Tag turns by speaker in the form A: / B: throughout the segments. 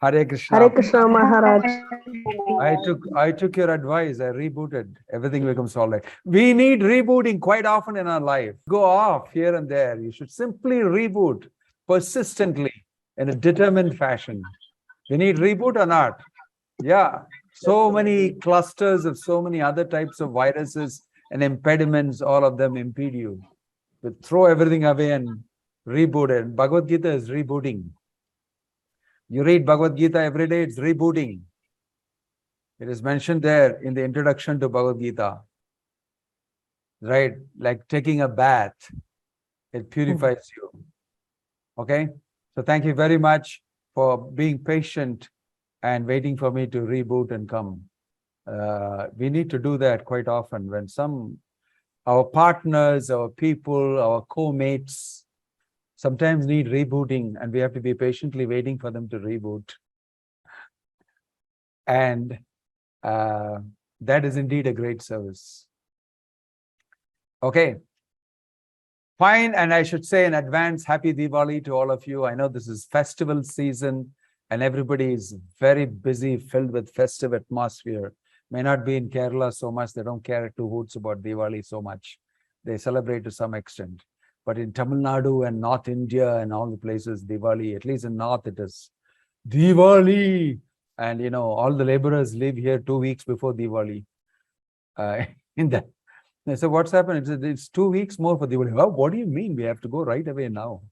A: Hare Krishna.
B: Hare Krishna, Maharaj.
A: I took your advice. I rebooted. Everything becomes all right. We need rebooting quite often in our life. Go off here and there. You should simply reboot persistently in a determined fashion. We need reboot or not? Yeah. So many clusters of so many other types of viruses and impediments, all of them impede you. But throw everything away and reboot it. Bhagavad Gita is rebooting. You read Bhagavad Gita every day, it's rebooting. It is mentioned there in the introduction to Bhagavad Gita. Right? Like taking a bath, it purifies you. Okay? So thank you very much for being patient and waiting for me to reboot and come. We need to do that quite often when our partners, our people, our co-mates sometimes need rebooting, and we have to be patiently waiting for them to reboot. And that is indeed a great service. Okay. Fine. And I should say in advance, happy Diwali to all of you. I know this is festival season and everybody is very busy, filled with festive atmosphere. May not be in Kerala so much. They don't care two hoots about Diwali so much. They celebrate to some extent. But in Tamil Nadu and North India and all the places, Diwali, at least in North, it is Diwali. And, you know, all the laborers live here 2 weeks before Diwali. In that. So what's happened? It's 2 weeks more for Diwali. Well, what do you mean? We have to go right away now.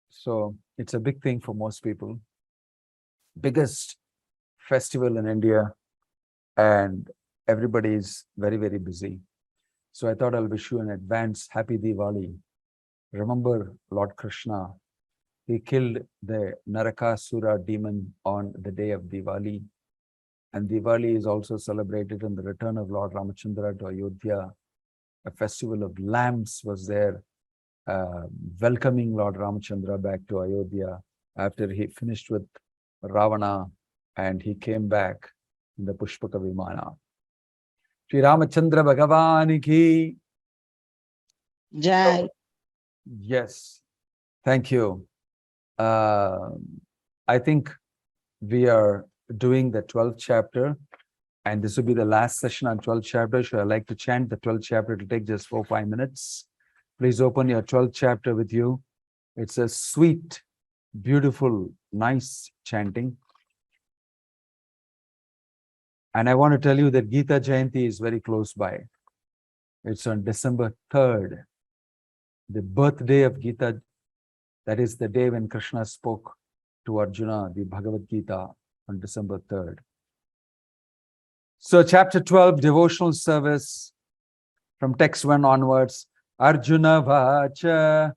A: So it's a big thing for most people. Biggest festival in India. And everybody is very, very busy. So I thought I'll wish you in advance happy Diwali. Remember Lord Krishna. He killed the Narakasura demon on the day of Diwali. And Diwali is also celebrated in the return of Lord Ramachandra to Ayodhya. A festival of lamps was there, welcoming Lord Ramachandra back to Ayodhya after he finished with Ravana and he came back in the Pushpaka Vimana. Shri Ramachandra Bhagavan ki
C: Jai.
A: Yes, thank you. I think we are doing the 12th chapter, and this will be the last session on 12th chapter. Should I like to chant the 12th chapter? It'll take just 4-5 minutes. Please open your 12th chapter with you. It's a sweet, beautiful, nice chanting. And I want to tell you that Gita Jayanti is very close by. It's on December 3rd, the birthday of Gita. That is the day when Krishna spoke to Arjuna, the Bhagavad Gita, on December 3rd. So chapter 12, devotional service, from text 1 onwards. Arjuna vacha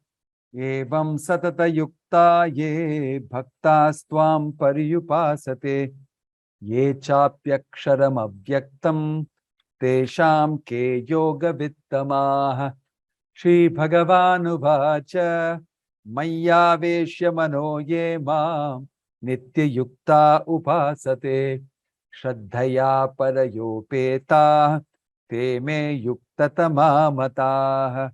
A: evam satata yukta ye bhaktastvam pariyupasate ye chapyaksharam avyaktam tesham ke yoga vittamah. Shri Bhagavanu vacha maya veshya mano ye mam nitya yukta upasate Shraddhaya parayopeta te me yuktatama matah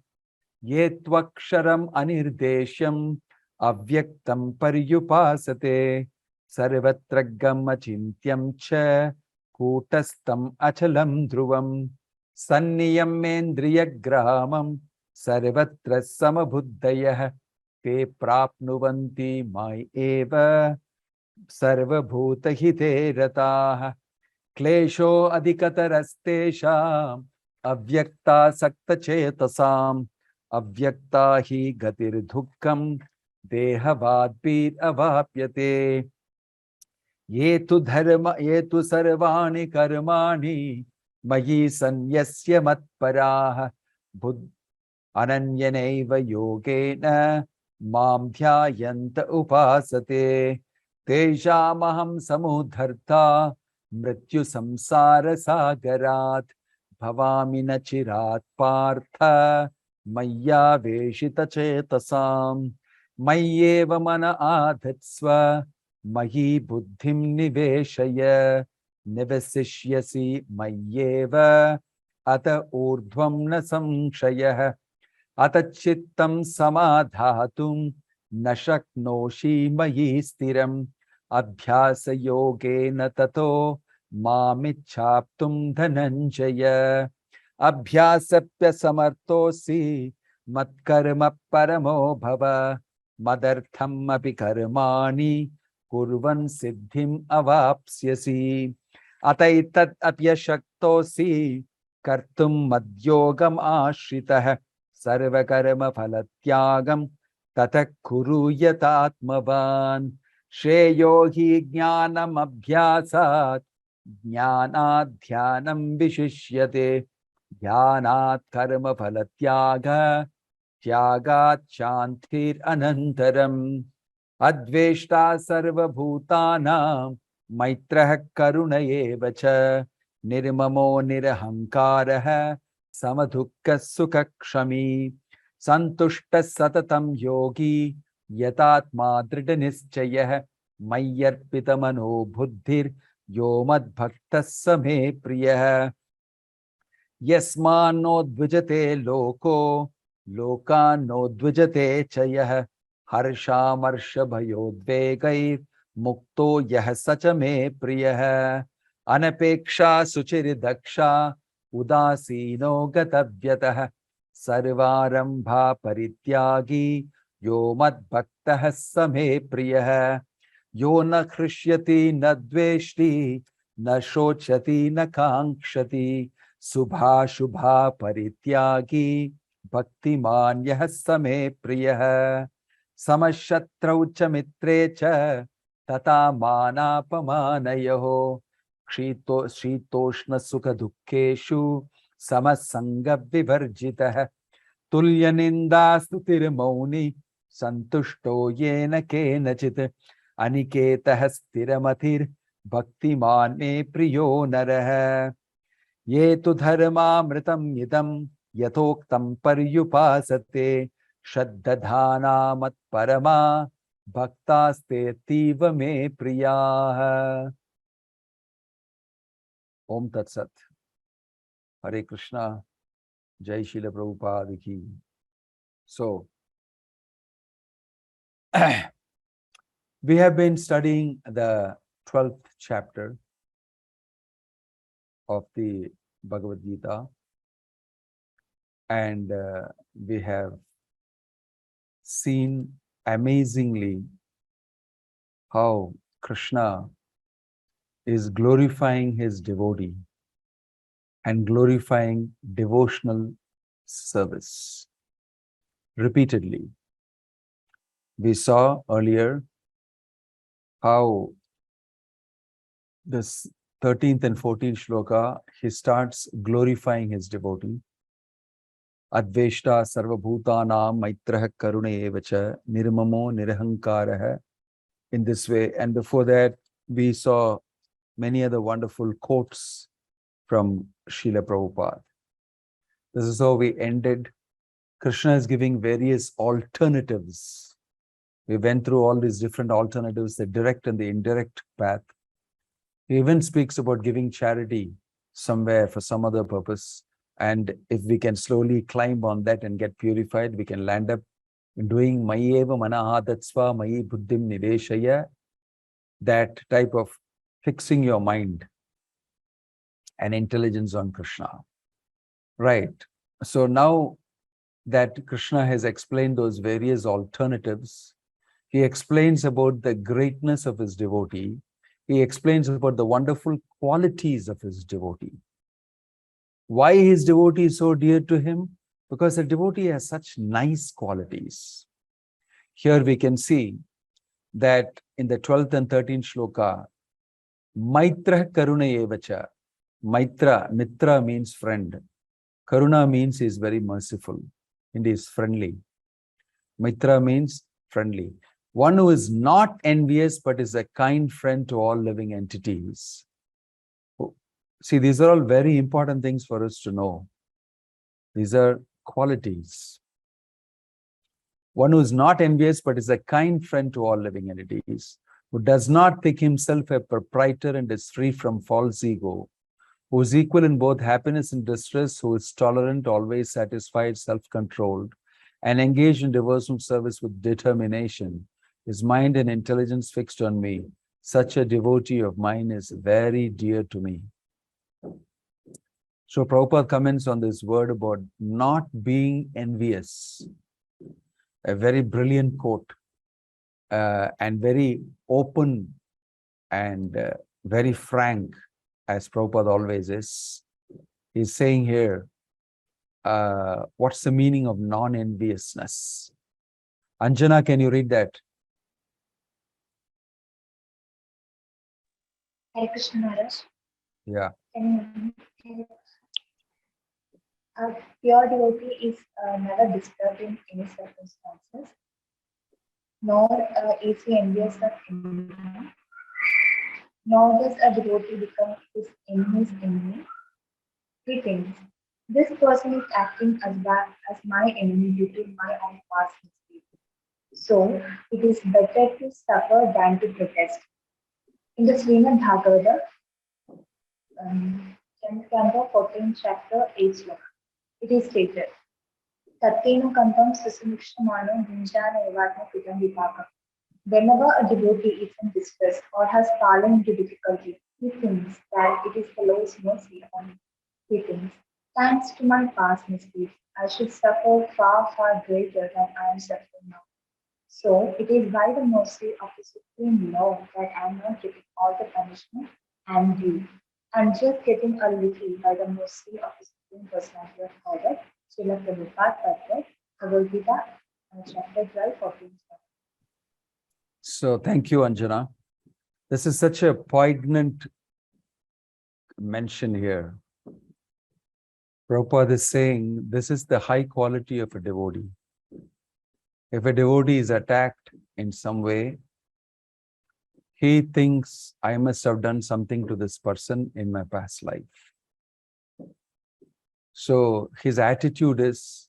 A: ye tvaksharam anirdesham avyaktam pariyupasate sarvatra gamachintyam cha kutastam achalam dhruvam sanniyam mendriyagraham sarvatra samabuddhayah te prapnuvanti mai eva Sarvabhuta hite ratah klesho adhikatarastesham avyakta sakta chetasam avyakta hi gatir dhukkam dehavadpir avapyate yetu sarvani karmani mayi sanyasya matparah buddh ananyaneva yogena mam dhyayanta upasate Teshamaham samudharta mrityu samsara sagarat bhavamina chirat partha maya veshita chetasam mayeva mana adhatsva mahi buddhim niveshaya nivasishyasi mayeva ata urdhvam na samshayah ata chittam samadhatum Nashaknoshi mayi stiram Abhyasa yogena tato mamichhaptum dhananjaya. Abhyasapya samartosi matkarma paramo bhava. Madartham api karmani kurvan siddhim avapsyasi. Ataitat apyashaktosi kartum madhyogam ashritah sarvakarma phalatyagam tatak kuru yatatmavan. Shreyo hi jnanam abhyasat jnanat dhyanam vishishyate dhyanat karma phalatyaga tyagat shantir anantaram. Adveshta sarva bhutanam maitrah karuna eva cha nirmamo nirahankaraha samadhukka sukha kshami santushta satatam yogi yatatma drida nischayah mayyarpita mano buddhir yomad bhaktas same priyah yasmano dvijate loko lokano dvijate chayah harsha bhayodvegair mukto yah sacha me priyah anapeksha suchiri daksha udasino gatavyatah sarvarambha parityagi yo mad bhaktah same priyah yo na khrishyati na dveshti na shochati na kankshati subha shubha parityagi bhaktiman yah same priyah samashatrau cha mitre cha tata manapamanayoh shitoshna sukha dukkeshu samasanga vivarjitah tulyaninda stutir mauni santushto yena kenachit aniketah sthiramathir bhaktiman me priyo narah ye tu dharmamritam idam yatoktam paryupasate shaddadhana mat parama bhaktaste tiva me priyah. Om Tat Sat. Hare Krishna. Jai Srila Prabhupada ki. So, we have been studying the 12th chapter of the Bhagavad Gita, and we have seen amazingly how Krishna is glorifying his devotee and glorifying devotional service repeatedly. We saw earlier how this 13th and 14th shloka, he starts glorifying his devotee. Adveshta sarvabhutanam maitrah karuna evacha nirmamo nirahankarah. In this way, and before that we saw many other wonderful quotes from Srila Prabhupada. This is how we ended. Krishna is giving various alternatives. We went through all these different alternatives, the direct and the indirect path. He even speaks about giving charity somewhere for some other purpose. And if we can slowly climb on that and get purified, we can land up doing Mayeva Manaha Tatsva Mayi Buddhim Niveshaya, that type of fixing your mind and intelligence on Krishna. Right. So now that Krishna has explained those various alternatives, he explains about the greatness of his devotee. He explains about the wonderful qualities of his devotee. Why his devotee is so dear to him? Because the devotee has such nice qualities. Here we can see that in the 12th and 13th shloka, Maitra Karuna Evacha. Maitra, Mitra means friend. Karuna means he is very merciful and he is friendly. Mitra means friendly. One who is not envious but is a kind friend to all living entities. See, these are all very important things for us to know. These are qualities. One who is not envious but is a kind friend to all living entities, who does not think himself a proprietor and is free from false ego, who is equal in both happiness and distress, who is tolerant, always satisfied, self-controlled, and engaged in devotional service with determination, his mind and intelligence fixed on me, Such a devotee of mine is very dear to me. So Prabhupada comments on this word about not being envious. A very brilliant quote, and very open and very frank, as Prabhupada always is. He's saying here, what's the meaning of non-enviousness? Anjana, can you read that?
B: Hare Krishna Maharaj.
A: Yeah.
B: A pure devotee is never disturbed in any circumstances, nor is he envious of anyone, nor does a devotee become his enemy's enemy. He thinks, this person is acting as bad as my enemy due to my own past mistakes. So it is better to suffer than to protest. In the Srimad Bhagavata, Canto 14, chapter 8, sloka, it is stated, Tattena kantam susamikshtamano gunjana evatma pitam vipakam. Whenever a devotee is in distress or has fallen into difficulty, he thinks that it is the Lord's mercy upon him. He thinks, thanks to my past mistakes, I should suffer far, far greater than I am suffering now. So it is by the mercy of the Supreme Lord that I am not getting all the punishment and due. I am just getting a little by the mercy of the Supreme Personality of Godhead. Srila Prabhupada Bhakti, Bhagavad Gita, chapter 12, 14.
A: So thank you, Anjana. This is such a poignant mention here. Prabhupada is saying this is the high quality of a devotee. If a devotee is attacked in some way, he thinks, I must have done something to this person in my past life. So his attitude is,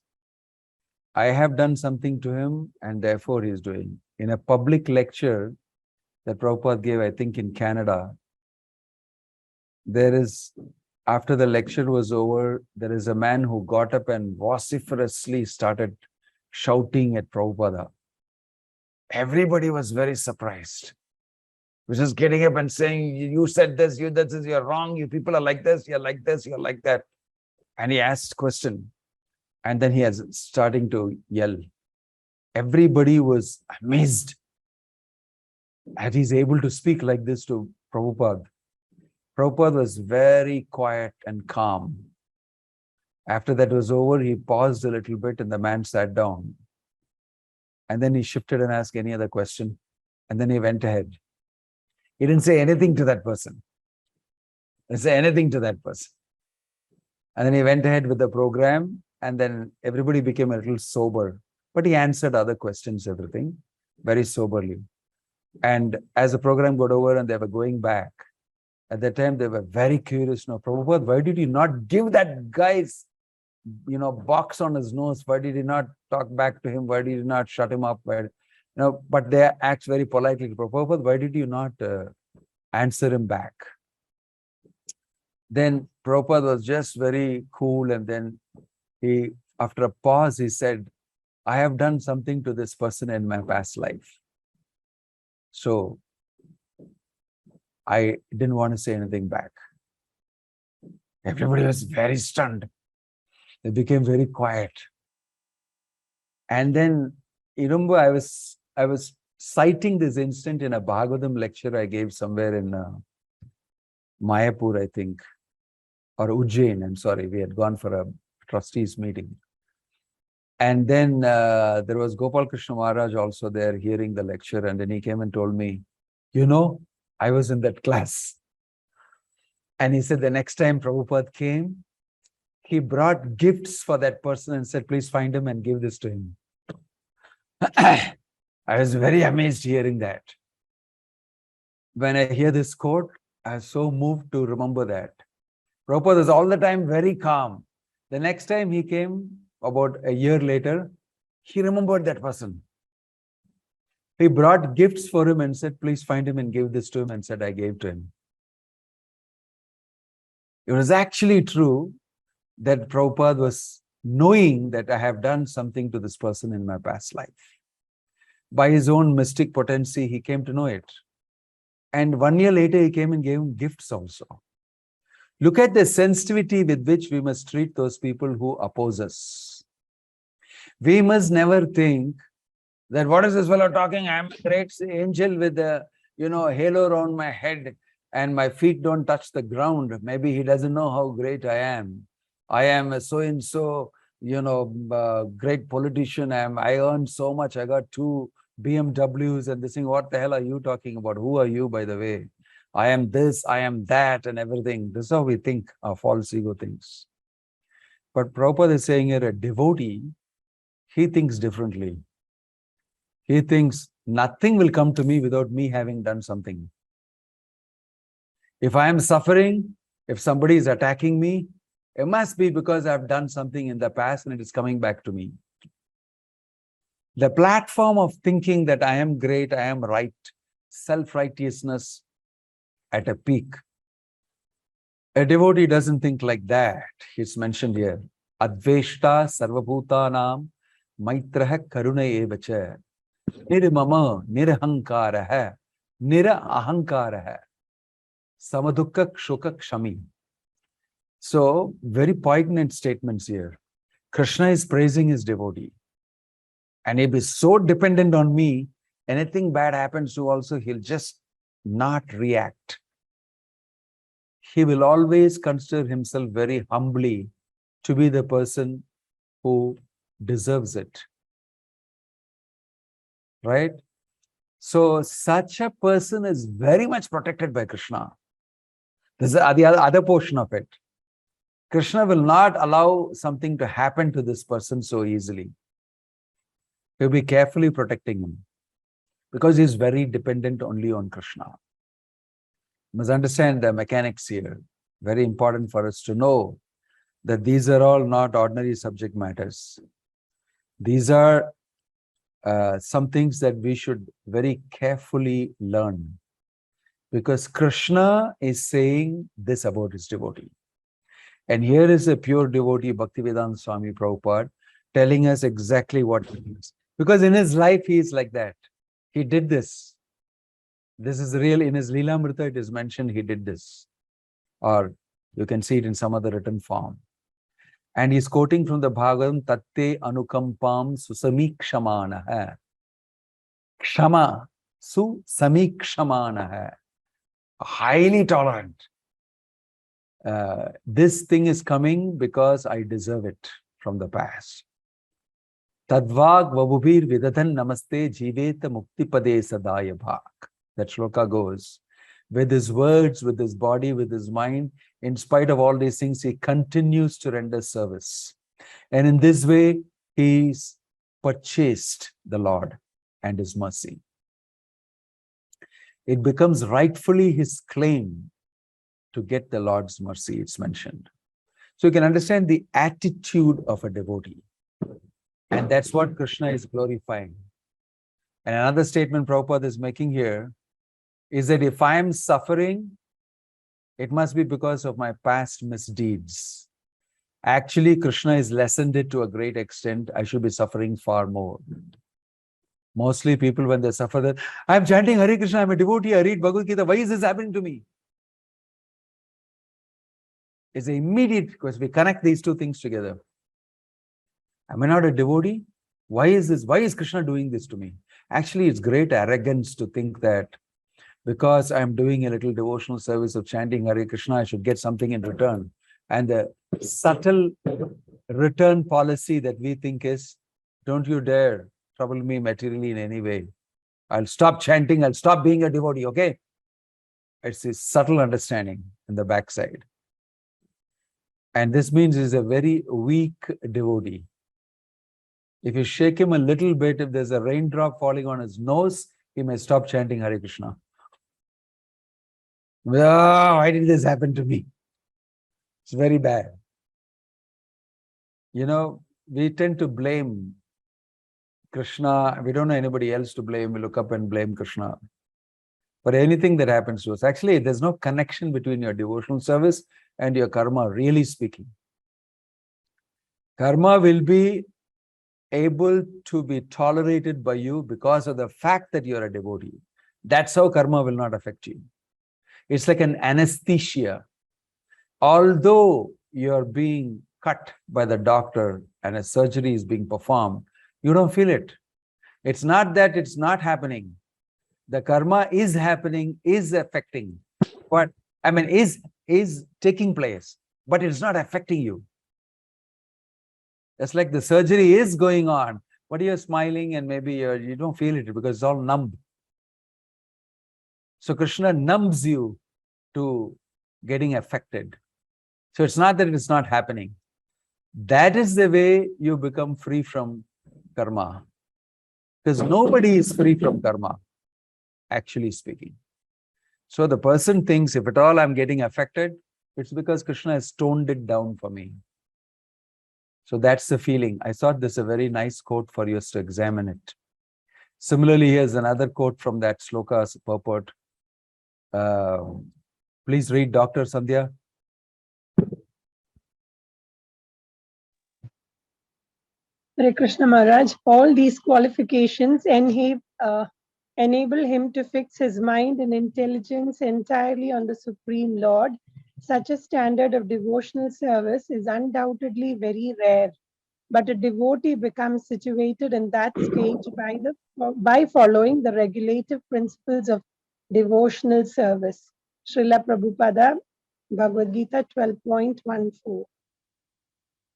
A: I have done something to him and therefore he is doing. In a public lecture that Prabhupada gave, I think in Canada, after the lecture was over, there is a man who got up and vociferously started shouting at Prabhupada. Everybody was very surprised. He was just getting up and saying, you said this, you're wrong, you people are like this, you're like this, you're like that. And he asked question. And then he is starting to yell. Everybody was amazed that he's able to speak like this to Prabhupada. Prabhupada was very quiet and calm. After that was over, he paused a little bit and the man sat down. And then he shifted and asked any other question. And then he went ahead. He didn't say anything to that person. He didn't say anything to that person. And then he went ahead with the program, and then everybody became a little sober. But he answered other questions, everything, very soberly. And as the program got over and they were going back, at that time they were very curious. Now, Prabhupada, why did you not give that guy's, box on his nose? Why did you not talk back to him? Why did you not shut him up? But they asked very politely to Prabhupada, why did you not answer him back? Then Prabhupada was just very cool, and then after a pause, he said, I have done something to this person in my past life. So I didn't want to say anything back. Everybody was very stunned. They became very quiet. And then, remember, I was citing this instant in a Bhagavatam lecture I gave somewhere in Mayapur, I think, or Ujjain, I'm sorry, we had gone for a trustees meeting. And then there was Gopal Krishna Maharaj also there hearing the lecture, and then he came and told me, I was in that class. And he said the next time Prabhupada came, he brought gifts for that person and said, please find him and give this to him. I was very amazed hearing that. When I hear this quote, I was so moved to remember that. Prabhupada is all the time very calm. The next time he came, about a year later, he remembered that person. He brought gifts for him and said, please find him and give this to him, and said, I gave to him. It was actually true that Prabhupada was knowing that I have done something to this person in my past life. By his own mystic potency, he came to know it. And 1 year later, he came and gave him gifts also. Look at the sensitivity with which we must treat those people who oppose us. We must never think that what is this fellow talking? I'm a great angel with a halo around my head and my feet don't touch the ground. Maybe he doesn't know how great I am. I am a so-and-so, great politician. I earned so much. I got 2 BMWs and this thing. What the hell are you talking about? Who are you, by the way? I am this, I am that, and everything. This is how we think, our false ego thinks. But Prabhupada is saying here, a devotee, he thinks differently. He thinks nothing will come to me without me having done something. If I am suffering, if somebody is attacking me, it must be because I've done something in the past and it is coming back to me. The platform of thinking that I am great, I am right, self-righteousness at a peak. A devotee doesn't think like that. It's mentioned here. Adveshta sarvabhutanam maitraha karuna evacha nirmama nirahankaraha nirahankaraha samadukka kshuka kshami. So, very poignant statements here. Krishna is praising his devotee. And he'll be so dependent on me, anything bad happens to also, he'll just not react. He will always consider himself very humbly to be the person who deserves it. Right? So, such a person is very much protected by Krishna. This is the other portion of it. Krishna will not allow something to happen to this person so easily. He'll be carefully protecting him because he's very dependent only on Krishna. You must understand the mechanics here. Very important for us to know that these are all not ordinary subject matters. These are some things that we should very carefully learn, because Krishna is saying this about his devotee. And here is a pure devotee, Bhaktivedanta Swami Prabhupada, telling us exactly what he means. Because in his life, he is like that. He did this. This is real. In his Leelamrita, it is mentioned he did this. Or you can see it in some other written form. And he's quoting from the Bhagavatam, Tatte anukampam susamikshamanaha. Kshama susamikshamanaha. Highly tolerant. This thing is coming because I deserve it from the past. Tadvag vabubir vidadhan namaste jiveta muktipade sadaya bhak. That shloka goes. With his words, with his body, with his mind, in spite of all these things, he continues to render service. And in this way, he's purchased the Lord and his mercy. It becomes rightfully his claim to get the Lord's mercy, it's mentioned. So you can understand the attitude of a devotee. And that's what Krishna is glorifying. And another statement Prabhupada is making here is that if I am suffering, it must be because of my past misdeeds. Actually, Krishna has lessened it to a great extent. I should be suffering far more. Mostly people, when they suffer, that I'm chanting Hare Krishna, I'm a devotee, I read Bhagavad Gita, why is this happening to me? It's an immediate, because we connect these two things together. Am I not a devotee? Why is this? Why is Krishna doing this to me? Actually, it's great arrogance to think that because I'm doing a little devotional service of chanting Hare Krishna, I should get something in return. And the subtle return policy that we think is, don't you dare trouble me materially in any way. I'll stop chanting, I'll stop being a devotee, okay? It's a subtle understanding in the backside. And this means he's a very weak devotee. If you shake him a little bit, if there's a raindrop falling on his nose, he may stop chanting Hare Krishna. Oh, why did this happen to me? It's very bad. You know, we tend to blame Krishna. We don't know anybody else to blame. We look up and blame Krishna. But anything that happens to us, actually, there's no connection between your devotional service and your karma, really speaking. Karma will be able to be tolerated by you because of the fact that you're a devotee, That's how karma will not affect you. It's like an anesthesia. Although you're being cut by the doctor and a surgery is being performed, you don't feel it. It's not that it's not happening. The karma is happening, is affecting, but I mean, is taking place, but it's not affecting you. It's like the surgery is going on, but you're smiling and maybe you don't feel it because it's all numb. So Krishna numbs you to getting affected. So it's not that it's not happening. That is the way you become free from karma. Because nobody is free from karma, actually speaking. So the person thinks, if at all I'm getting affected, it's because Krishna has toned it down for me. So that's the feeling. I thought this is a very nice quote for you to examine it. Similarly, here's another quote from that sloka's purport. Please read, Dr. Sandhya.
C: Hare Krishna Maharaj, all these qualifications enable him to fix his mind and intelligence entirely on the Supreme Lord. Such a standard of devotional service is undoubtedly very rare, but a devotee becomes situated in that stage by following the regulative principles of devotional service. Srila Prabhupada, Bhagavad Gita 12.14.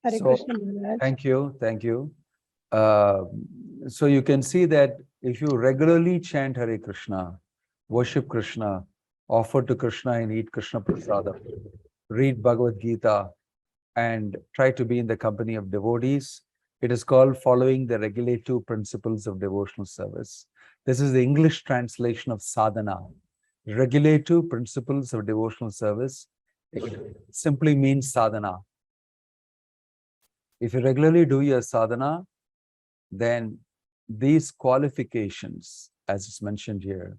C: Hare Krishna Maharaj.
A: Thank you. Thank you. So you can see that if you regularly chant Hare Krishna, worship Krishna, offer to Krishna and eat Krishna Prasadam, read Bhagavad Gita, and try to be in the company of devotees, it is called following the regulative principles of devotional service. This is the English translation of sadhana. Regulative principles of devotional service, it simply means sadhana. If you regularly do your sadhana, then these qualifications, as is mentioned here,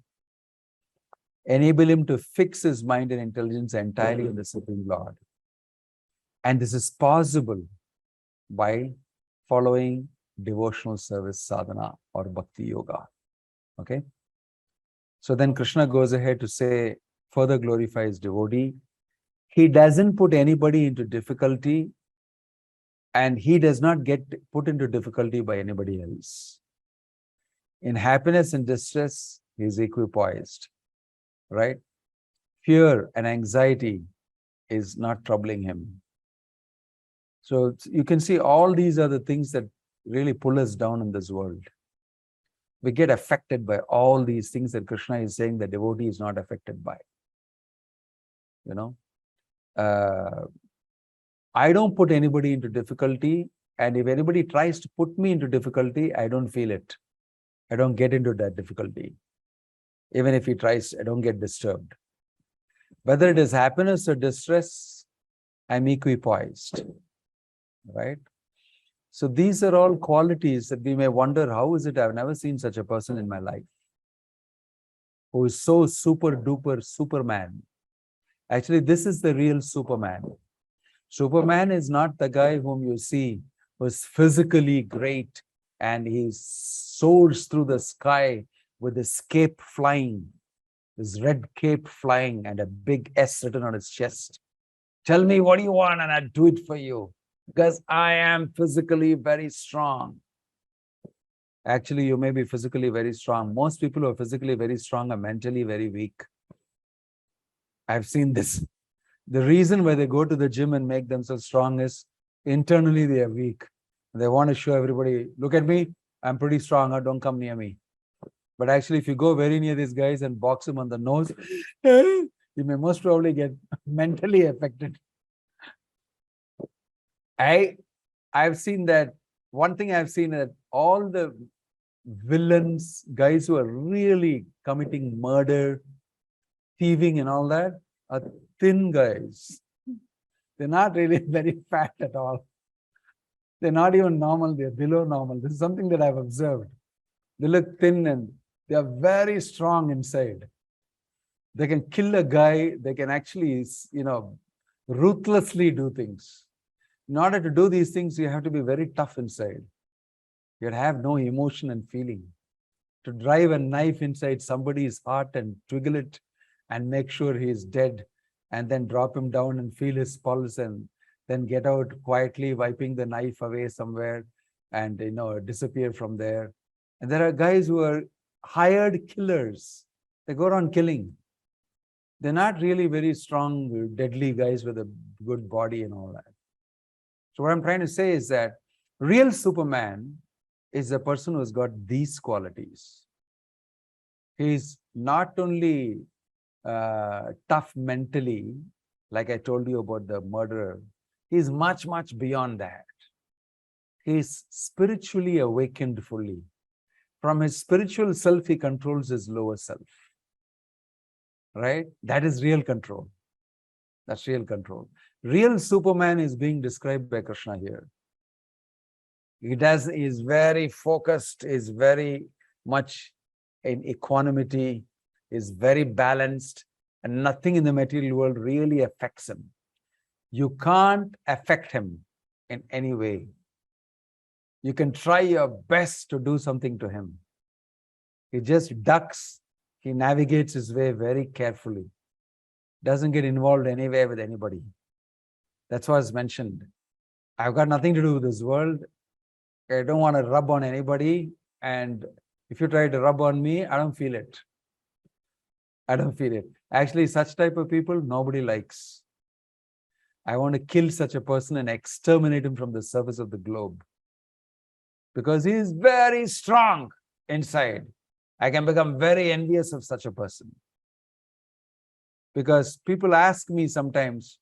A: enable him to fix his mind and intelligence entirely on the Supreme Lord. And this is possible by following devotional service sadhana or bhakti yoga. Okay? So then Krishna goes ahead to say, further glorifies devotee. He doesn't put anybody into difficulty, and he does not get put into difficulty by anybody else. In happiness and distress, he is equipoised, right? Fear and anxiety is not troubling him. So you can see all these are the things that really pull us down in this world. We get affected by all these things that Krishna is saying the devotee is not affected by. You know, I don't put anybody into difficulty, and if anybody tries to put me into difficulty, I don't feel it. I don't get into that difficulty. Even if he tries, I don't get disturbed. Whether it is happiness or distress, I'm equipoised, right? So these are all qualities that we may wonder, how is it I've never seen such a person in my life who is so super duper Superman. Actually, this is the real Superman. Superman is not the guy whom you see who's physically great and he soars through the sky with his cape flying, his red cape flying and a big S written on his chest. Tell me what you want and I'll do it for you because I am physically very strong. Actually, you may be physically very strong. Most people who are physically very strong are mentally very weak. I've seen this. The reason why they go to the gym and make themselves strong is internally they are weak. They want to show everybody, look at me, I'm pretty strong, don't come near me. But actually, if you go very near these guys and box them on the nose, you may most probably get mentally affected. I've seen that. One thing I've seen that all the villains, guys who are really committing murder, thieving and all that, are thin guys. They're not really very fat at all. They're not even normal, they're below normal. This is something that I've observed. They look thin and they are very strong inside. They can kill a guy, they can actually, ruthlessly do things. In order to do these things, you have to be very tough inside. You have no emotion and feeling. to drive a knife inside somebody's heart and twiggle it and make sure he is dead, and then drop him down and feel his pulse, and then get out quietly, wiping the knife away somewhere and disappear from there. And there are guys who are hired killers. They go around killing. They're not really very strong, deadly guys with a good body and all that. So what I'm trying to say is that real Superman is a person who's got these qualities. He's not only tough mentally, like I told you about the murderer, he's much, much beyond that. He's spiritually awakened fully. From his spiritual self, he controls his lower self. Right? That is real control. That's real control. Real Superman is being described by Krishna here. Is very focused, is very much in equanimity, is very balanced, and nothing in the material world really affects him. You can't affect him in any way. You can try your best to do something to him. He just ducks. He navigates his way very carefully. Doesn't get involved anywhere with anybody. That's what's mentioned. I've got nothing to do with this world. I don't want to rub on anybody. And if you try to rub on me, I don't feel it. I don't feel it. Actually, such type of people, nobody likes. I want to kill such a person and exterminate him from the surface of the globe. Because he is very strong inside. I can become very envious of such a person. Because people ask me sometimes,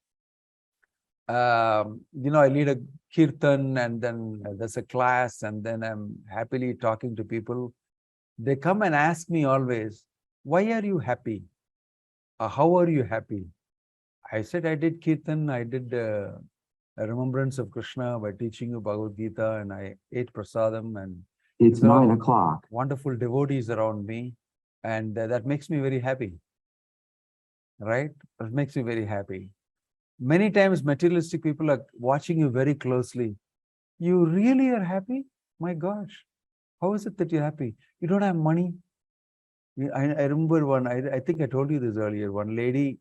A: I lead a kirtan and then there's a class and then I'm happily talking to people. They come and ask me always, why are you happy? How are you happy? I said, I did kirtan, I did a remembrance of Krishna by teaching you Bhagavad Gita, and I ate prasadam, and
D: it's 9 o'clock.
A: Wonderful devotees around me, and that makes me very happy. Right? That makes me very happy. Many times materialistic people are watching you very closely. You really are happy? My gosh, how is it that you're happy? You don't have money. I remember one, I think I told you this earlier, one lady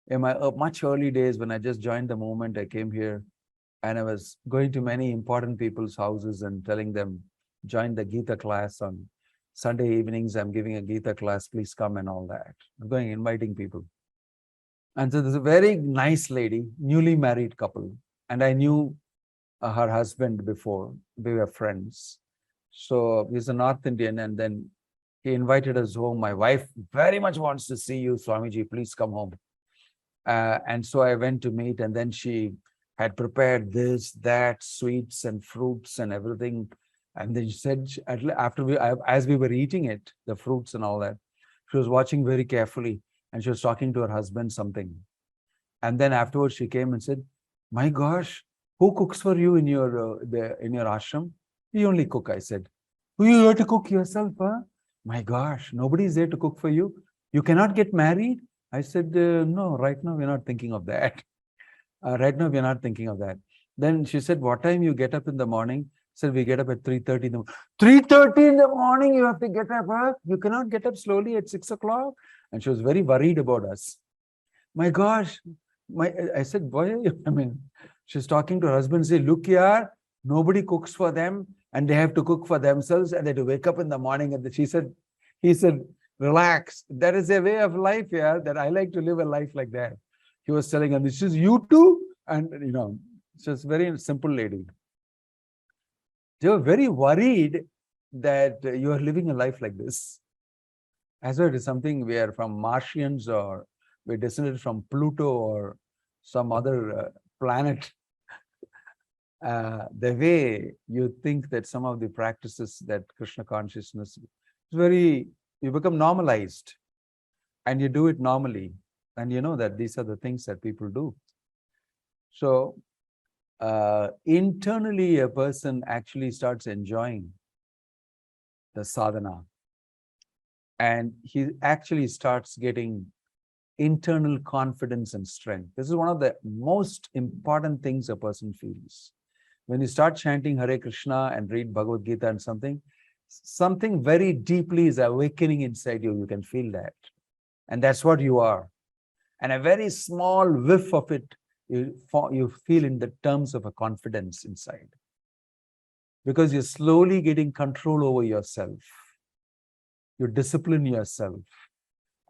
A: in my much early days when I just joined the movement, I came here and I was going to many important people's houses and telling them, join the Gita class on Sunday evenings. I'm giving a Gita class, please come and all that. I'm going, inviting people. And so there's a very nice lady, newly married couple. And I knew her husband before, we were friends. So he's a North Indian, and then he invited us home. My wife very much wants to see you, Swamiji, please come home. And so I went to meet, and then she had prepared this, that, sweets and fruits and everything. And then she said, as we were eating it, the fruits and all that, she was watching very carefully and she was talking to her husband something. And then afterwards she came and said, my gosh, who cooks for you in your ashram? We only cook, I said. You have to cook yourself, huh? My gosh, nobody is there to cook for you. You cannot get married? I said, no, right now we're not thinking of that. Right now we're not thinking of that. Then she said, what time you get up in the morning? I said, we get up at 3:30 in the morning. 3:30 in the morning you have to get up, huh? You cannot get up slowly at 6 o'clock? And she was very worried about us. My gosh, I said, why are you? I mean, she's talking to her husband, say, look here, nobody cooks for them and they have to cook for themselves and they have to wake up in the morning. And he said, relax. That is a way of life here, that I like to live a life like that. He was telling her, this is you too? And, she's a very simple lady. They were very worried that you are living a life like this. As well, it is something we are from Martians, or we descended from Pluto or some other planet. The way you think that some of the practices that Krishna consciousness is you become normalized and you do it normally. And you know that these are the things that people do. So internally, a person actually starts enjoying the sadhana. And he actually starts getting internal confidence and strength. This is one of the most important things a person feels. When you start chanting Hare Krishna and read Bhagavad Gita and something, something very deeply is awakening inside you. You can feel that. And that's what you are. And a very small whiff of it, you feel in the terms of a confidence inside. Because you're slowly getting control over yourself. You discipline yourself.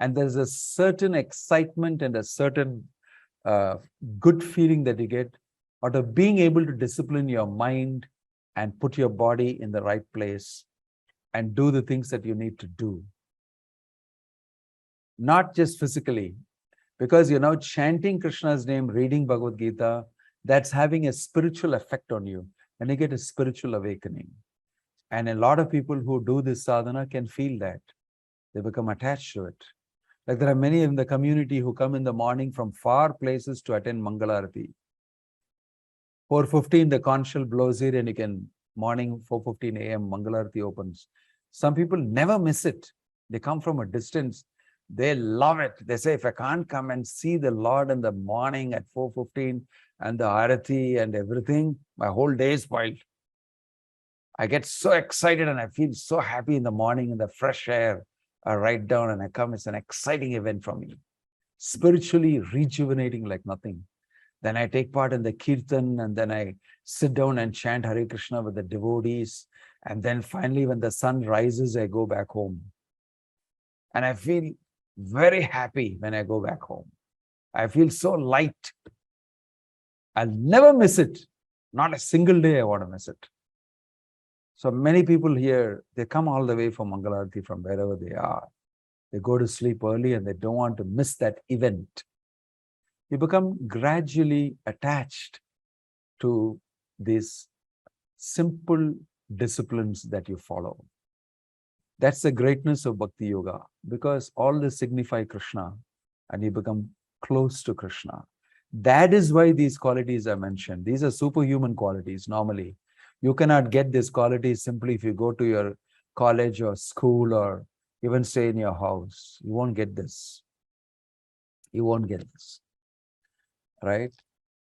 A: And there's a certain excitement and a certain good feeling that you get out of being able to discipline your mind and put your body in the right place and do the things that you need to do. Not just physically, because you're now chanting Krishna's name, reading Bhagavad Gita, that's having a spiritual effect on you, and you get a spiritual awakening. And a lot of people who do this sadhana can feel that. They become attached to it. Like there are many in the community who come in the morning from far places to attend Mangalarati. 4:15, the conch shell blows it, and you can, morning 4:15 a.m. Mangalarati opens. Some people never miss it. They come from a distance. They love it. They say, if I can't come and see the Lord in the morning at 4:15 and the Arati and everything, my whole day is spoiled. I get so excited and I feel so happy in the morning in the fresh air. I write down and I come. It's an exciting event for me. Spiritually rejuvenating like nothing. Then I take part in the kirtan, and then I sit down and chant Hare Krishna with the devotees. And then finally, when the sun rises, I go back home. And I feel very happy when I go back home. I feel so light. I'll never miss it. Not a single day I want to miss it. So many people here, they come all the way from Mangalarati, from wherever they are. They go to sleep early and they don't want to miss that event. You become gradually attached to these simple disciplines that you follow. That's the greatness of Bhakti Yoga, because all this signify Krishna and you become close to Krishna. That is why these qualities are mentioned. These are superhuman qualities normally. You cannot get these qualities simply if you go to your college or school or even stay in your house. You won't get this. You won't get this. Right?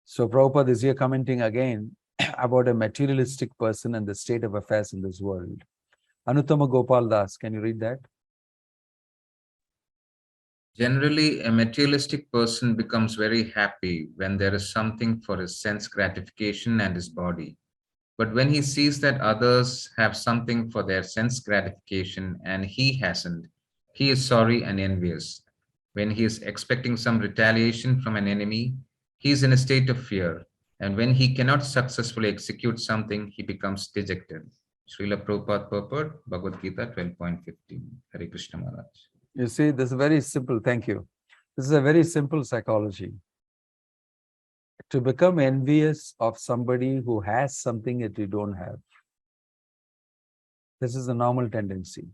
A: So Prabhupada is here commenting again about a materialistic person and the state of affairs in this world. Anuttama Gopal Das, can you read that?
D: Generally, a materialistic person becomes very happy when there is something for his sense gratification and his body. But when he sees that others have something for their sense gratification and he hasn't, he is sorry and envious. When he is expecting some retaliation from an enemy, he is in a state of fear. And when he cannot successfully execute something, he becomes dejected. Srila Prabhupada purport, Bhagavad Gita 12.15. Hare Krishna Maharaj.
A: You see, this is very simple. Thank you. This is a very simple psychology. To become envious of somebody who has something that you don't have. This is a normal tendency.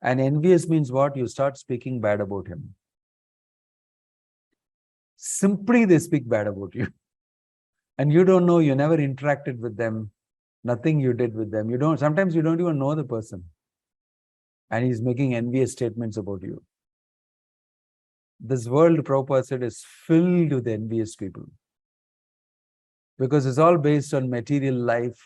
A: And envious means what? You start speaking bad about him. Simply they speak bad about you. And you don't know, you never interacted with them, nothing you did with them. Sometimes you don't even know the person. And he's making envious statements about you. This world, Prabhupada said, is filled with envious people. Because it's all based on material life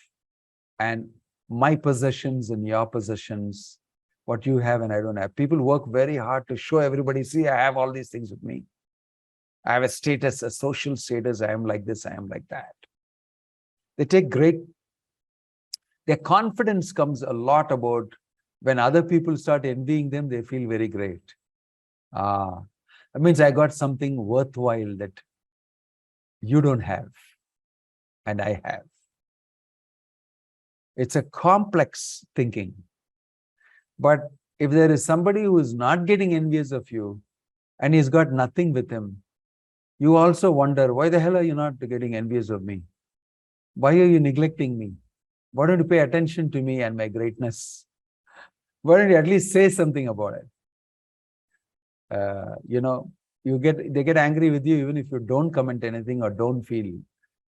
A: and my possessions and your possessions, what you have and I don't have. People work very hard to show everybody, see, I have all these things with me. I have a status, a social status. I am like this, I am like that. They take their confidence comes a lot about when other people start envying them, they feel very great. That means I got something worthwhile that you don't have and I have. It's a complex thinking. But if there is somebody who is not getting envious of you and he's got nothing with him, you also wonder, why the hell are you not getting envious of me? Why are you neglecting me? Why don't you pay attention to me and my greatness? Why don't you at least say something about it? They get angry with you even if you don't comment anything or don't feel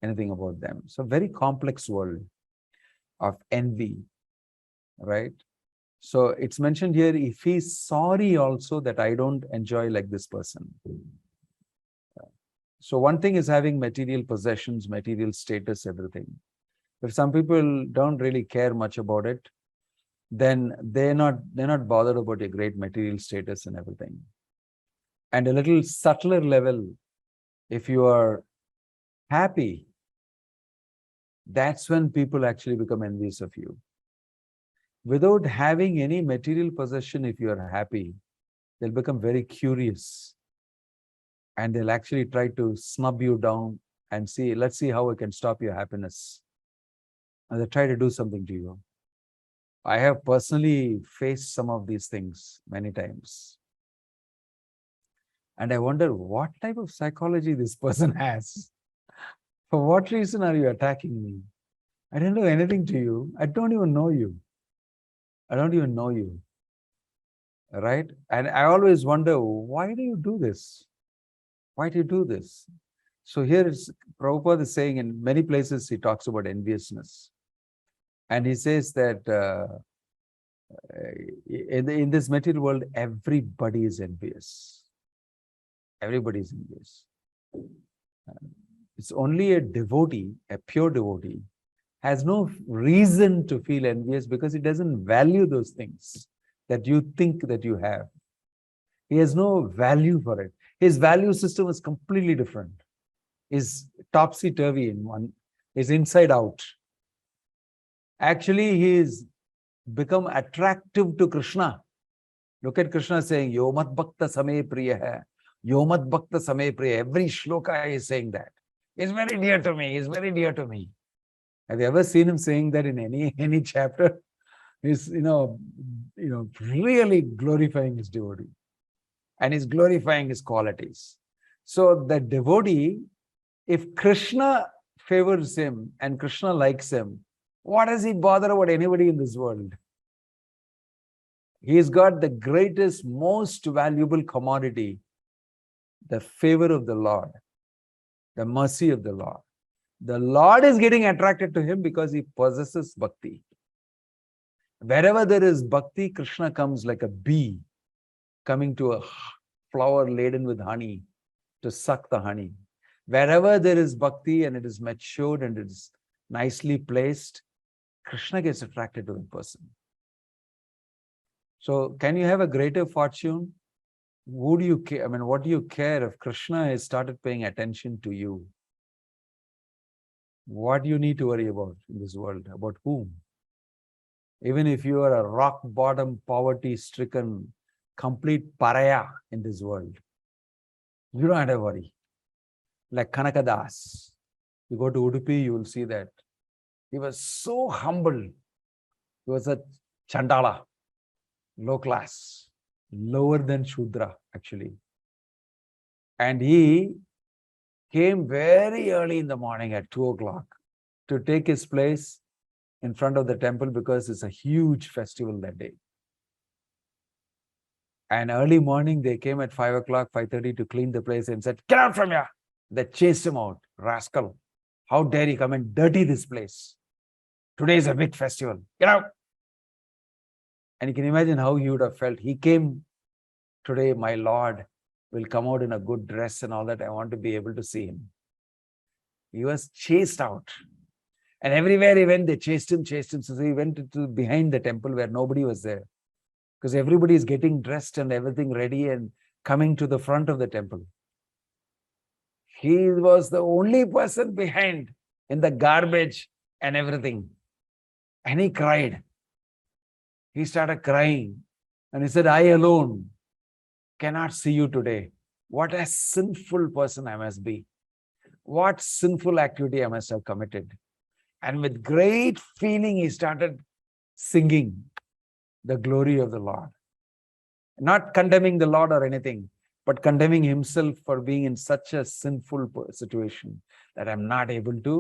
A: anything about them. So very complex world of envy, right? So it's mentioned here, if he's sorry also that I don't enjoy like this person. So one thing is having material possessions, material status, everything. If some people don't really care much about it, then they're not bothered about your great material status and everything. And a little subtler level, if you are happy, that's when people actually become envious of you. Without having any material possession, if you are happy, they'll become very curious. And they'll actually try to snub you down and see, let's see how I can stop your happiness. And they try to do something to you. I have personally faced some of these things many times. And I wonder what type of psychology this person has. For what reason are you attacking me? I didn't do anything to you. I don't even know you. I don't even know you. Right? And I always wonder, why do you do this? Why do you do this? So here is Prabhupada is saying, in many places he talks about enviousness. And he says that in this material world, everybody is envious. Everybody is envious. It's only a devotee, a pure devotee, has no reason to feel envious because he doesn't value those things that you think that you have. He has no value for it. His value system is completely different. Is topsy-turvy in one, is inside out. Actually, he is become attractive to Krishna. Look at Krishna saying, Yomat Bhakta Same Priya hai. Yomat Bhakta Same Priya. Every shloka is saying that. He's very dear to me. He's very dear to me. Have you ever seen him saying that in any chapter? He's really glorifying his devotee. And he's glorifying his qualities. So the devotee, if Krishna favors him and Krishna likes him, what does he bother about anybody in this world? He's got the greatest, most valuable commodity, the favor of the Lord, the mercy of the Lord. The Lord is getting attracted to him because he possesses bhakti. Wherever there is bhakti, Krishna comes like a bee coming to a flower laden with honey to suck the honey. Wherever there is bhakti and it is matured and it is nicely placed, Krishna gets attracted to the person. So can you have a greater fortune? Who do you care? I mean, what do you care if Krishna has started paying attention to you? What do you need to worry about in this world? About whom? Even if you are a rock bottom, poverty-stricken, complete pariah in this world, you don't have to worry. Like Kanakadas. You go to Udupi, you will see that. He was so humble. He was a Chandala, low class, lower than Shudra, actually. And he came very early in the morning at 2 o'clock to take his place in front of the temple because it's a huge festival that day. And early morning, they came at 5 o'clock, 5:30 to clean the place and said, "Get out from here." They chased him out. Rascal. How dare he come and dirty this place? Today is a big festival. Get out. And you can imagine how he would have felt. He came today, my Lord will come out in a good dress and all that. I want to be able to see him. He was chased out. And everywhere he went, they chased him. So he went to behind the temple where nobody was there. Because everybody is getting dressed and everything ready and coming to the front of the temple. He was the only person behind in the garbage and everything. And he cried. He started crying. And he said, "I alone cannot see you today. What a sinful person I must be. What sinful activity I must have committed." And with great feeling, he started singing the glory of the Lord. Not condemning the Lord or anything, but condemning himself for being in such a sinful situation that I'm not able to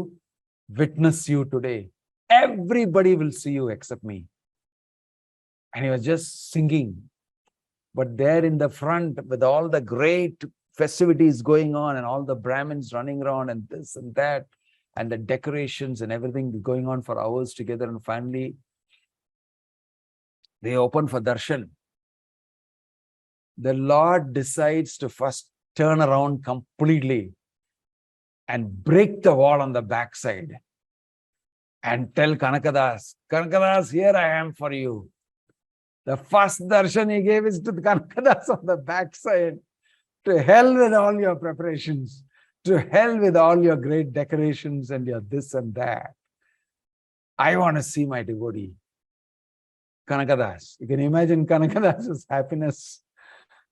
A: witness you today. Everybody will see you except me. And he was just singing. But there in the front, with all the great festivities going on and all the Brahmins running around and this and that, and the decorations and everything going on for hours together, and finally, they open for darshan. The Lord decides to first turn around completely and break the wall on the backside and tell Kanakadas, "Kanakadas, here I am for you. The first darshan he gave is to the Kanakadas on the backside. To hell with all your preparations. To hell with all your great decorations and your this and that. I want to see my devotee. Kanakadas. You can imagine Kanakadas's happiness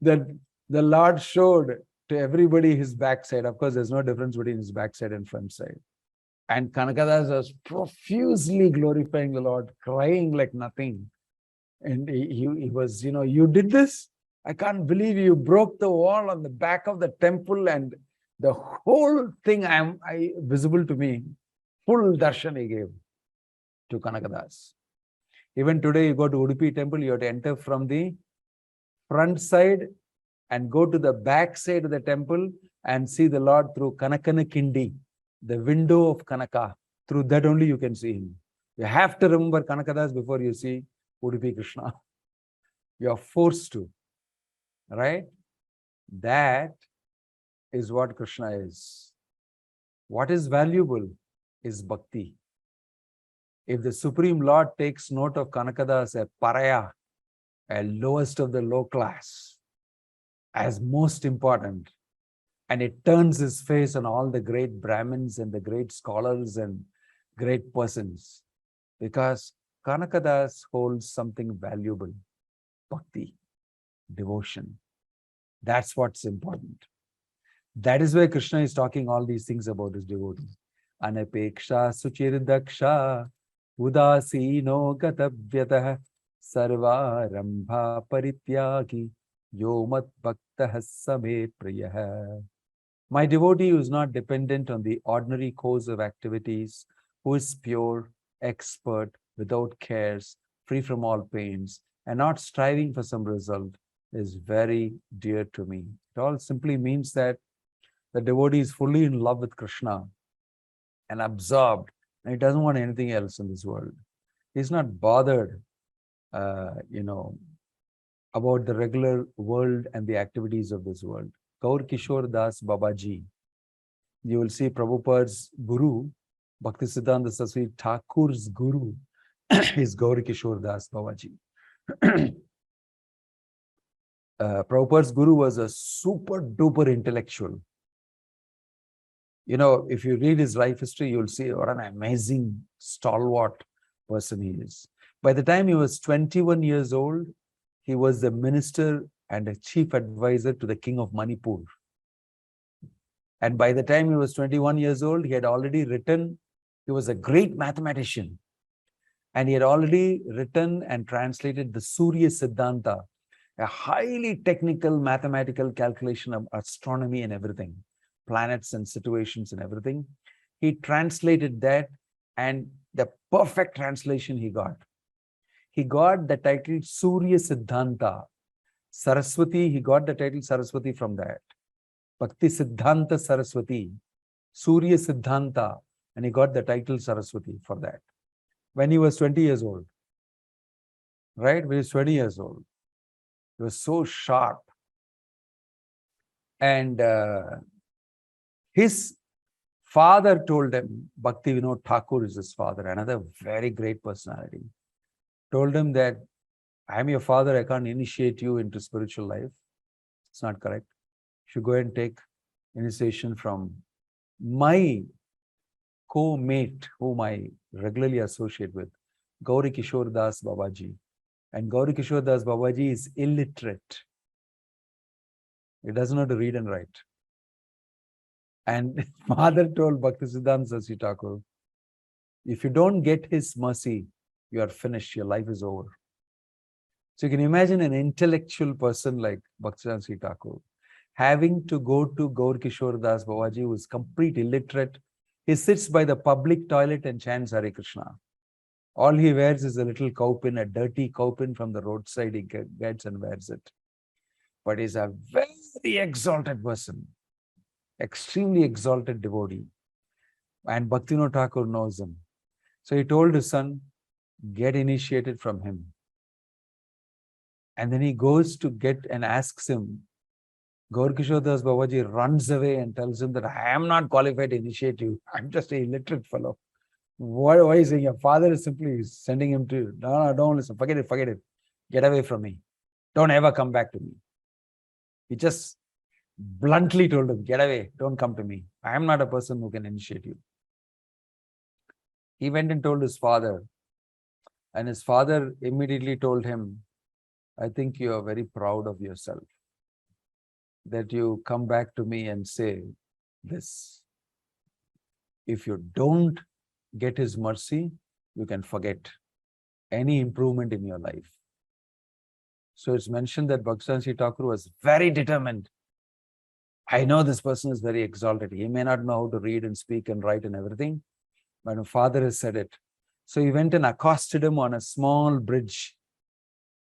A: that the Lord showed to everybody his backside. Of course, there's no difference between his backside and front side. And Kanakadas was profusely glorifying the Lord, crying like nothing. And he was, you did this? I can't believe you broke the wall on the back of the temple and the whole thing visible to me. Full darshan he gave to Kanakadas. Even today, you go to Udupi temple, you have to enter from the front side and go to the back side of the temple and see the Lord through Kanakana Kindi, the window of Kanaka. Through that only you can see him. You have to remember Kanakadas before you see Udupi Krishna. You are forced to, right? That is what Krishna is. What is valuable is bhakti. If the Supreme Lord takes note of Kanakadas, a paraya, a lowest of the low class, as most important, and it turns his face on all the great Brahmins and the great scholars and great persons, because Kanakadas holds something valuable, bhakti, devotion. That's what's important. That is why Krishna is talking all these things about his devotee. Anapeksha suchirdaksha udasino gatavyatah sarvarambha parityagi yomat bhaktah same priyah. My devotee who is not dependent on the ordinary course of activities, who is pure, expert, without cares, free from all pains, and not striving for some result, is very dear to me. It all simply means that the devotee is fully in love with Krishna and absorbed, and he doesn't want anything else in this world. He's not bothered, about the regular world and the activities of this world. Gaur Kishore Das Babaji, you will see Prabhupada's guru, Bhaktisiddhanta Saraswati Thakur's guru is Gaur Kishore Das Babaji. Prabhupada's guru was a super duper intellectual. If you read his life history, you'll see what an amazing, stalwart person he is. By the time he was 21 years old, he was the minister and a chief advisor to the king of Manipur. And by the time he was 21 years old, he had already written, he was a great mathematician. And he had already written and translated the Surya Siddhanta, a highly technical mathematical calculation of astronomy and everything, planets and situations and everything. He translated that, and the perfect translation he got. He got the title Surya Siddhanta. Saraswati, he got the title Saraswati from that. Bhakti Siddhanta Saraswati, Surya Siddhanta, and he got the title Saraswati for that. When he was 20 years old, right? When he was 20 years old, he was so sharp. And his father told him, Bhakti Vinoda Thakur is his father, another very great personality, told him that I'm your father, I can't initiate you into spiritual life. It's not correct. You should go and take initiation from my co-mate, whom I regularly associate with, Gauri Kishore Das Babaji. And Gauri Kishore Das Babaji is illiterate. He doesn't know how to read and write. And father told Bhaktisiddhanta Saraswati Thakur, if you don't get his mercy, you are finished, your life is over. So you can imagine an intellectual person like Bhaktisiddhanta Saraswati Thakur having to go to Gaur Kishore Das Babaji, who is complete illiterate. He sits by the public toilet and chants Hare Krishna. All he wears is a little cowpin, a dirty cowpin from the roadside. He gets and wears it. But he's a very exalted person, extremely exalted devotee. And Bhaktivinoda Thakur knows him. So he told his son, get initiated from him. And then he goes to get and asks him. Gaur Kishore Das Babaji runs away and tells him that I am not qualified to initiate you. I'm just an illiterate fellow. Why is he saying? Your father is simply sending him to, no, don't listen, forget it. Get away from me. Don't ever come back to me. He just bluntly told him, get away, don't come to me. I am not a person who can initiate you. He went and told his father, and his father immediately told him, I think you are very proud of yourself, that you come back to me and say this. If you don't get his mercy, you can forget any improvement in your life. So it's mentioned that Bhakti Thakur was very determined. I know this person is very exalted. He may not know how to read and speak and write and everything, but my father has said it. So he went and accosted him on a small bridge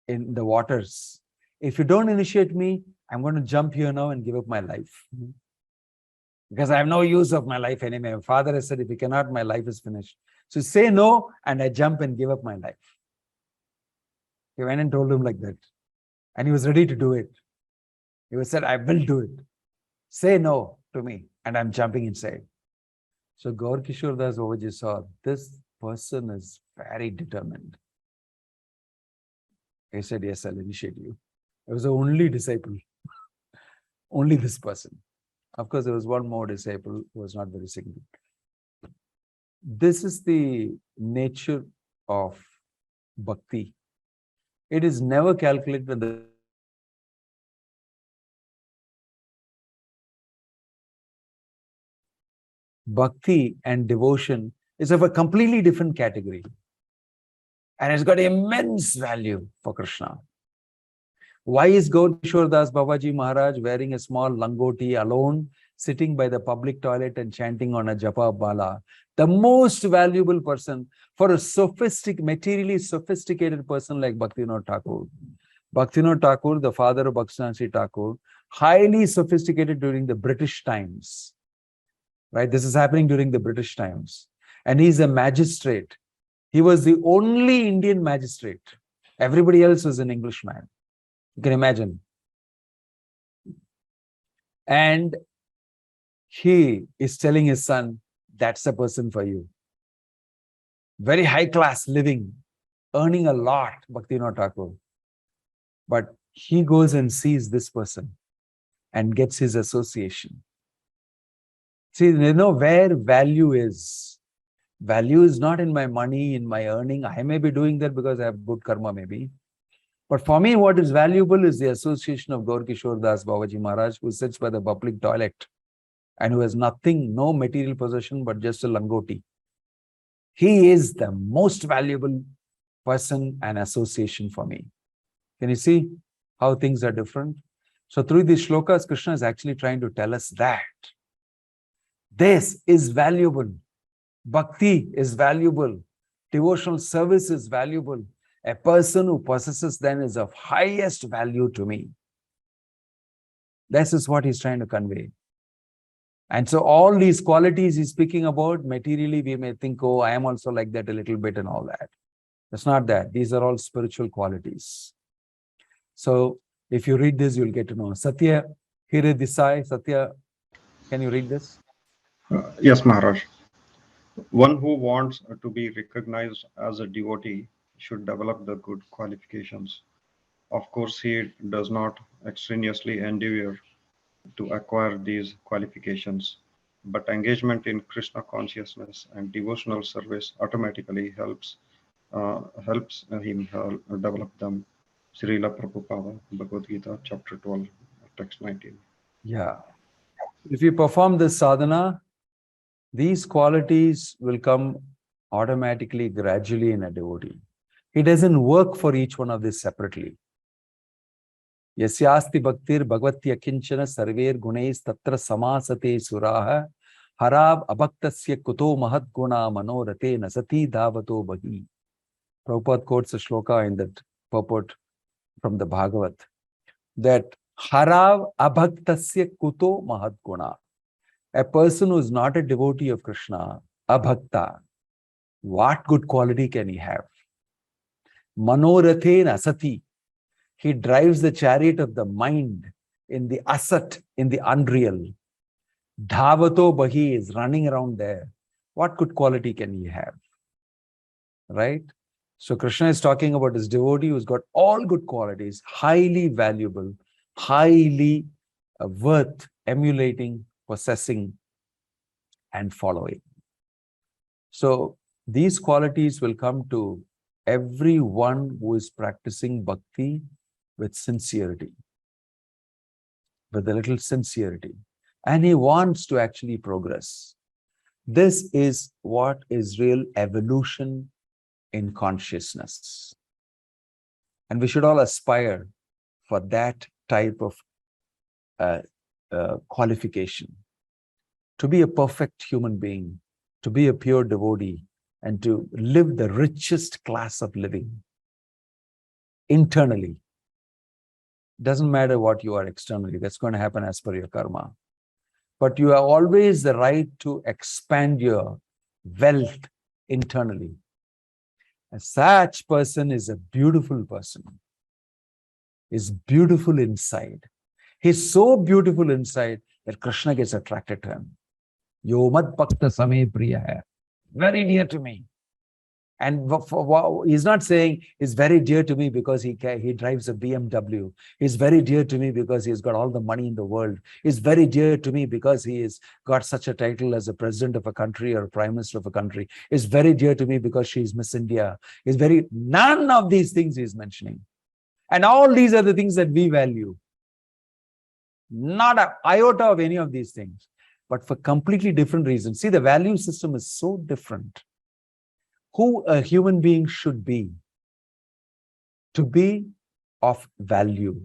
A: in the waters. If you don't initiate me, I'm going to jump here now and give up my life. Because I have no use of my life anyway. My father has said, if you cannot, my life is finished. So say no, and I jump and give up my life. He went and told him like that. And he was ready to do it. He said, I will do it. Say no to me, and I'm jumping inside. So Gaur Kishore Das Babaji saw, this person is very determined. He said, yes, I'll initiate you. I was the only disciple. Only this person. Of course, there was one more disciple who was not very significant. This is the nature of bhakti. It is never calculated. Bhakti and devotion is of a completely different category. And it's got immense value for Krishna. Why is Gaur Kishore Das Babaji Maharaj wearing a small langoti alone, sitting by the public toilet and chanting on a japa bala? The most valuable person for a materially sophisticated person like Bhaktivinoda Thakur. Bhaktivinoda Thakur, the father of Bhakti Thakur, highly sophisticated during the British times. Right? This is happening during the British times. And he's a magistrate. He was the only Indian magistrate. Everybody else was an Englishman. You can imagine. And he is telling his son, that's the person for you. Very high class living, earning a lot, Bhaktivinoda Thakur. But he goes and sees this person and gets his association. See, you know where value is. Value is not in my money, in my earning. I may be doing that because I have good karma maybe. But for me, what is valuable is the association of Gaur Kishore Das Babaji Maharaj, who sits by the public toilet and who has nothing, no material possession, but just a langoti. He is the most valuable person and association for me. Can you see how things are different? So through these shlokas, Krishna is actually trying to tell us that this is valuable. Bhakti is valuable. Devotional service is valuable. A person who possesses them is of highest value to me. This is what he's trying to convey. And so all these qualities he's speaking about, materially we may think, oh, I am also like that a little bit and all that. It's not that. These are all spiritual qualities. So if you read this, you'll get to know. Satya Hiridisai. Satya, can you read this?
E: Yes, Maharaj. One who wants to be recognized as a devotee should develop the good qualifications. Of course, he does not extraneously endeavor to acquire these qualifications, but engagement in Krishna consciousness and devotional service automatically helps him develop them. Srila Prabhupada, Bhagavad Gita, chapter 12, text 19.
A: Yeah. If you perform this sadhana, these qualities will come automatically, gradually in a devotee. He doesn't work for each one of these separately. Yasyasti bhaktir bhagavati akinchana sarver gunais tatra samasate suraha harab abhaktasya kuto mahat guna manorate nasati dhavato bhahi. Prabhupada quotes a shloka in that purport from the Bhagavat, that harav abhaktasya kuto mahat guna. A person who is not a devotee of Krishna, abhakta, what good quality can he have? Manorathe asati. He drives the chariot of the mind in the asat, in the unreal. Dhavato bahi is running around there. What good quality can he have? Right? So Krishna is talking about his devotee who's got all good qualities, highly valuable, highly worth emulating, possessing, and following. So these qualities will come to everyone who is practicing bhakti with sincerity, with a little sincerity, and he wants to actually progress. This is what is real evolution in consciousness. And we should all aspire for that type of qualification, to be a perfect human being, to be a pure devotee, and to live the richest class of living internally. Doesn't matter what you are externally, that's going to happen as per your karma. But you have always the right to expand your wealth internally. And such person is a beautiful person, is beautiful inside. He's so beautiful inside that Krishna gets attracted to him. Yo mat bhakta same priya hai. Very dear to me. And he's not saying he's very dear to me because he drives a BMW. He's very dear to me because he's got all the money in the world. He's very dear to me because he has got such a title as a president of a country or a prime minister of a country. He's very dear to me because she's Miss India. None of these things he's mentioning. And all these are the things that we value. Not an iota of any of these things, but for completely different reasons. See, the value system is so different. Who a human being should be, to be of value.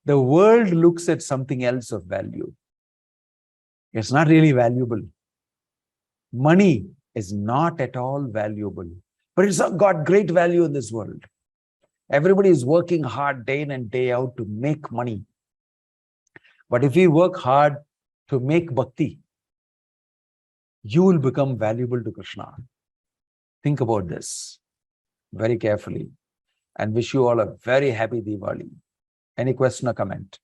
A: The world looks at something else of value. It's not really valuable. Money is not at all valuable, but it's got great value in this world. Everybody is working hard day in and day out to make money. But if we work hard to make bhakti, you will become valuable to Krishna. Think about this very carefully, and wish you all a very happy Diwali. Any question or comment?